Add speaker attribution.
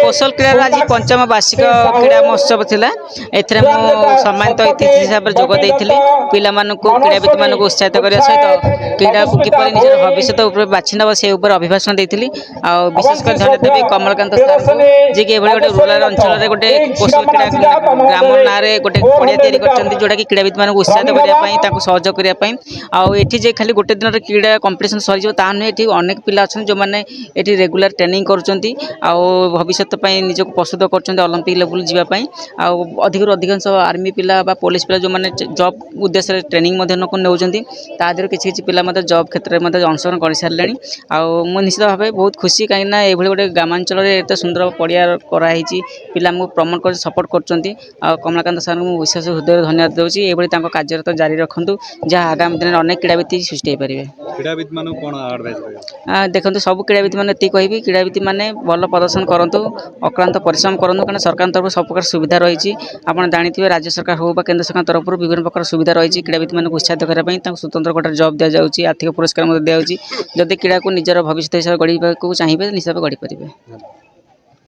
Speaker 1: कौशल क्रीड़ा आज पंचम वार्षिक क्रीड़ा महोत्सव थिला एथरे मु सम्मानित अतिथि हिसाब से जोग देइथिली पिला मानकु क्रीड़ाविद मानकु उत्साहित करिया सहित क्रीड़ा को किपरि निजर भविष्य ऊपर बाछि नब से ऊपर अभिभाषण देइथिली आ विशेष कर धन्यवाद देबी कमलकांत सर जे कि एभଳି गोटे रूरल अंचल रे गोटे कौशल क्रीड़ा ग्राम नारे गोटे पड़िया तैयारी करछन्ती जोटा कि क्रीड़ाविद मानकु उत्साहित करिया पई ताकु सहयोग करिया पई आ एठी जे खाली गोटे दिन रे क्रीड़ा कंपटीशन सरी जो ता नै एठी अनेक पिला अछन जो माने एठी रेगुलर ट्रेनिंग करूछन्ती आ भविष्य पई निजको प्रस्तुत करछन्ती ओलंपिक लेवल जीवा पई आ अधिक अधिकांश आर्मी पिला बा पुलिस पिला जो माने जॉब उद्देश्य ट्रेनिंग मध्ये नको नेउछन्ती ता देर किछि किछि पिला मध्ये जॉब क्षेत्र मध्ये अंशग्रहण कर सारलेनी आ मु निश्चित भाबे बहुत खुशी काई ना एभଳି गोटे ग्रामांचल रे एते सुंदर पड़िया करा हिची पिला मु प्रमोट कर सपोर्ट करछन्ती आ कमलाकांत सर मु विशेष हृदय धन्यवाद देउची एभଳି तांको कार्यरत जारी रखंतु जा आगामी दिन अनेक क्रीड़ाविद सृष्टि हे परिबे
Speaker 2: क्रीड़ाविद मानु कोन एडवाइस रहे
Speaker 1: देखंतु सब क्रीड़ाविद माने ती कहबी क्रीड़ाविद माने भल प्रदर्शन करंतु अक्लांत परिश्रम करंतु कारण सरकार तरफ सब प्रकार सुविधा रही आपन जानिथिबे राज्य सरकार हो बा केंद्र सरकार तरफ विभिन्न प्रकार सुविधा रही क्रीड़ाविद मानक उत्साहित करबा पई तांको स्वतंत्र गोटे जॉब दिया जाउची आर्थिक पुरस्कार मध्ये दिया जाउची जदि क्रीड़ा को निजर भविष्य हिसाब गढ़ी को चाहिए निश्चित गढ़ी परिबे।